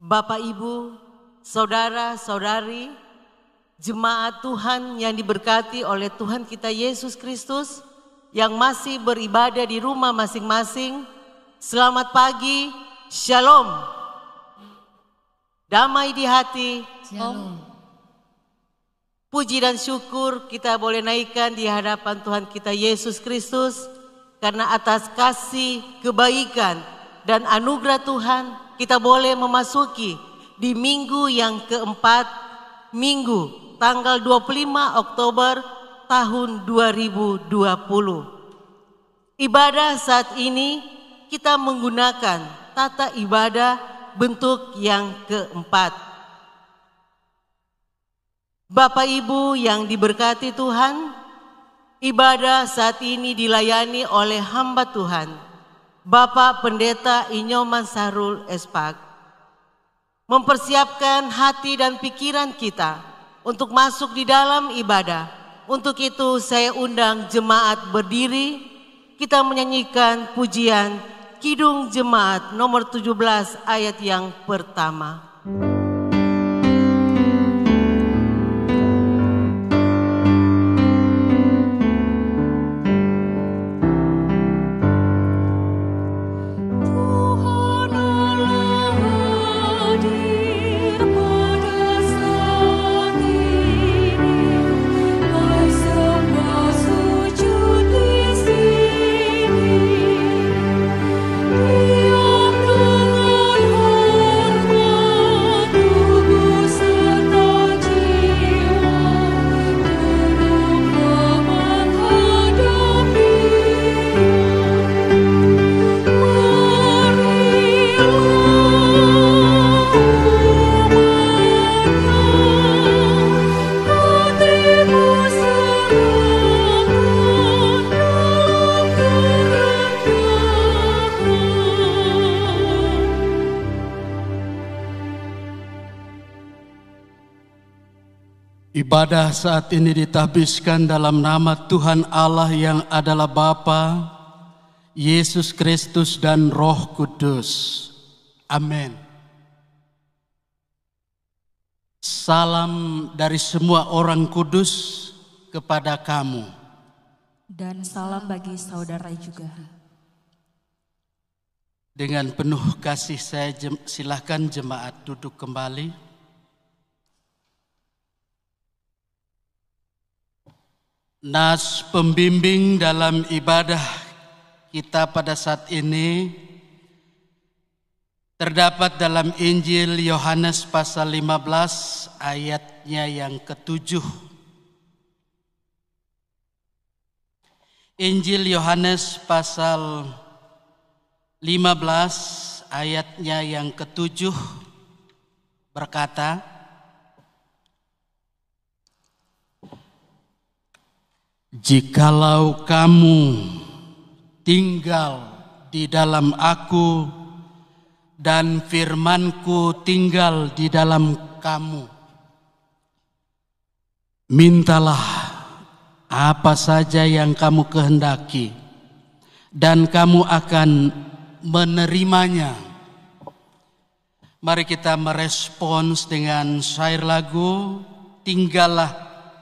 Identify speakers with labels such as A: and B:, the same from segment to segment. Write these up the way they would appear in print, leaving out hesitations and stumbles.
A: Bapak, Ibu, saudara-saudari, jemaat Tuhan yang diberkati oleh Tuhan kita Yesus Kristus, yang masih beribadah di rumah masing-masing, selamat pagi, Shalom. Damai di hati,
B: Shalom.
A: Puji dan syukur kita boleh naikkan di hadapan Tuhan kita Yesus Kristus, karena atas kasih, kebaikan, dan anugerah Tuhan kita boleh memasuki di minggu yang keempat, minggu tanggal 25 Oktober tahun 2020. Ibadah saat ini kita menggunakan tata ibadah bentuk yang keempat. Bapak Ibu yang diberkati Tuhan, ibadah saat ini dilayani oleh hamba Tuhan, Bapak Pendeta Inyoman Sahrul Espak, mempersiapkan hati dan pikiran kita untuk masuk di dalam ibadah. Untuk itu saya undang jemaat berdiri, kita menyanyikan pujian Kidung Jemaat nomor 17 ayat yang pertama.
C: Ibadah saat ini ditahbiskan dalam nama Tuhan Allah yang adalah Bapa, Yesus Kristus dan Roh Kudus. Amin. Salam dari semua orang kudus kepada kamu.
B: Dan salam bagi saudara juga.
C: Dengan penuh kasih saya silakan jemaat duduk kembali. Nas pembimbing dalam ibadah kita pada saat ini terdapat dalam Injil Yohanes pasal 15 ayatnya yang ke-7. Injil Yohanes pasal 15 ayatnya yang ke-7 berkata, "Jikalau kamu tinggal di dalam aku dan firman-Ku tinggal di dalam kamu, mintalah apa saja yang kamu kehendaki dan kamu akan menerimanya." Mari kita merespons dengan syair lagu, "Tinggallah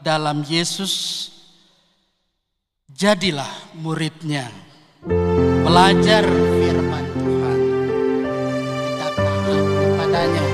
C: dalam Yesus, jadilah muridnya." Belajar firman Tuhan, kita taat kepadanya.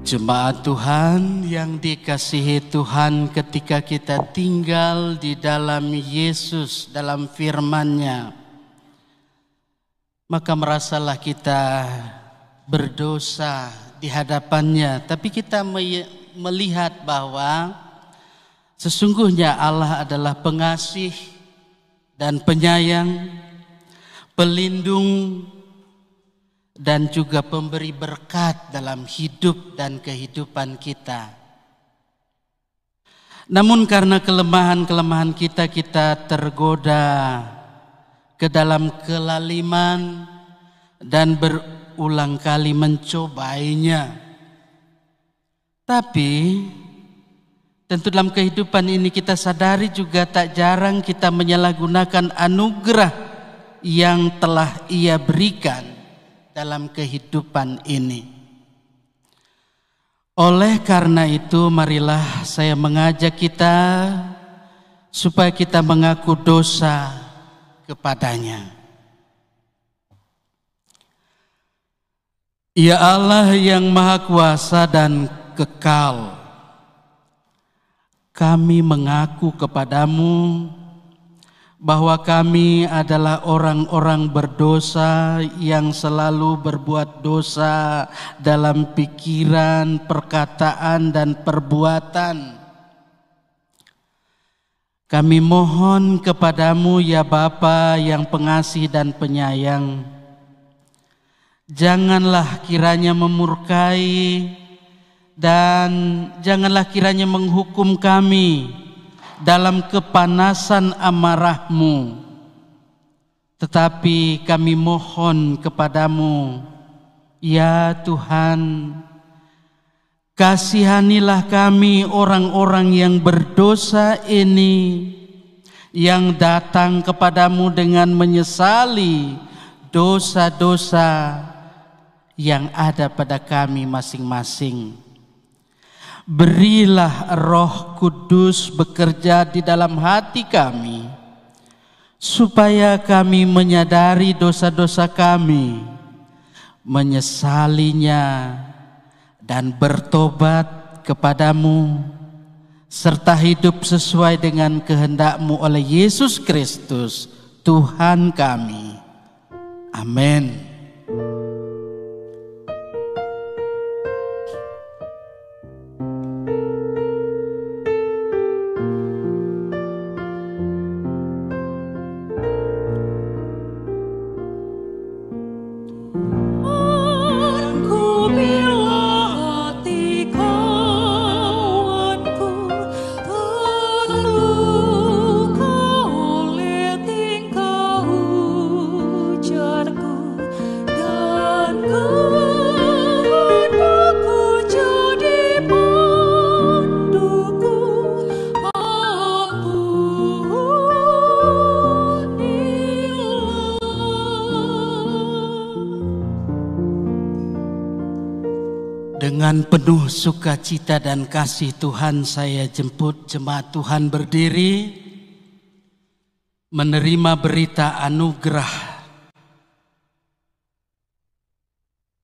C: Jemaat Tuhan yang dikasihi Tuhan, ketika kita tinggal di dalam Yesus, dalam firman-Nya, maka merasalah kita berdosa di hadapan-Nya. Tapi kita melihat bahwa Sesungguhnya Allah adalah pengasih dan penyayang, pelindung dan juga pemberi berkat dalam hidup dan kehidupan kita. Namun karena kelemahan-kelemahan kita tergoda ke dalam kelaliman dan berulang kali mencobainya. Tapi tentu dalam kehidupan ini kita sadari juga tak jarang kita menyalahgunakan anugerah yang telah Ia berikan dalam kehidupan ini. Oleh karena itu marilah saya mengajak kita supaya kita mengaku dosa kepadanya. Ya Allah yang Maha Kuasa dan kekal, kami mengaku kepadamu bahwa kami adalah orang-orang berdosa yang selalu berbuat dosa dalam pikiran, perkataan, dan perbuatan. Kami mohon kepadamu ya Bapa yang pengasih dan penyayang, janganlah kiranya memurkai dan janganlah kiranya menghukum kami dalam kepanasan amarah-Mu. Tetapi kami mohon kepadamu, ya Tuhan, kasihanilah kami orang-orang yang berdosa ini, yang datang kepadamu dengan menyesali dosa-dosa yang ada pada kami masing-masing. Berilah Roh Kudus bekerja di dalam hati kami, supaya kami menyadari dosa-dosa kami, menyesalinya, dan bertobat kepadamu, serta hidup sesuai dengan kehendak-Mu oleh Yesus Kristus, Tuhan kami. Amin. Dengan penuh sukacita dan kasih Tuhan, saya jemput jemaat Tuhan berdiri menerima berita anugerah.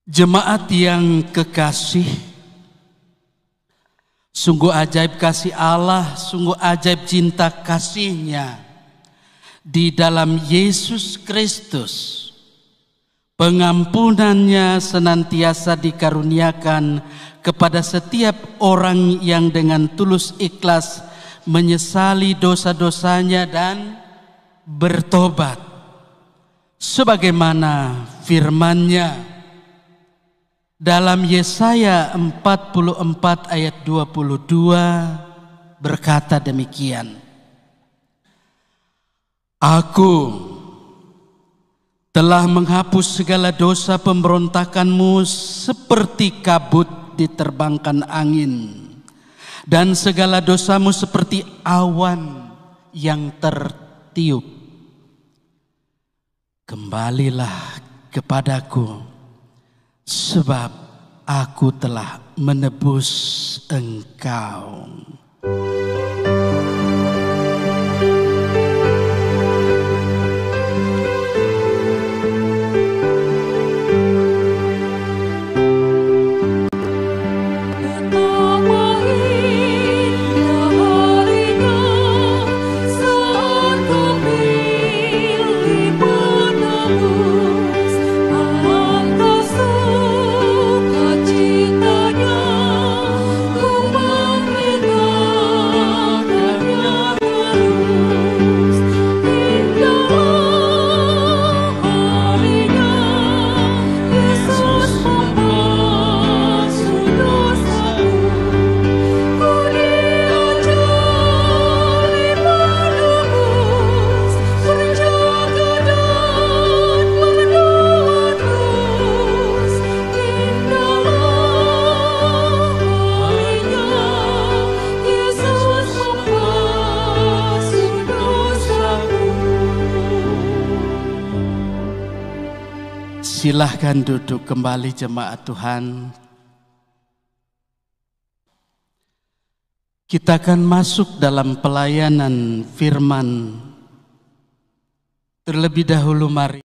C: Jemaat yang kekasih, sungguh ajaib kasih Allah, sungguh ajaib cinta kasih-Nya di dalam Yesus Kristus. Pengampunannya senantiasa dikaruniakan kepada setiap orang yang dengan tulus ikhlas menyesali dosa-dosanya dan bertobat. Sebagaimana firman-Nya dalam Yesaya 44 ayat 22 berkata demikian. Aku telah menghapus segala dosa pemberontakanmu seperti kabut diterbangkan angin, dan segala dosamu seperti awan yang tertiup. Kembalilah kepadaku, sebab aku telah menebus engkau.
D: Cintanya ku memberikan
C: silahkan duduk kembali jemaat Tuhan. Kita akan masuk dalam pelayanan firman. Terlebih dahulu mari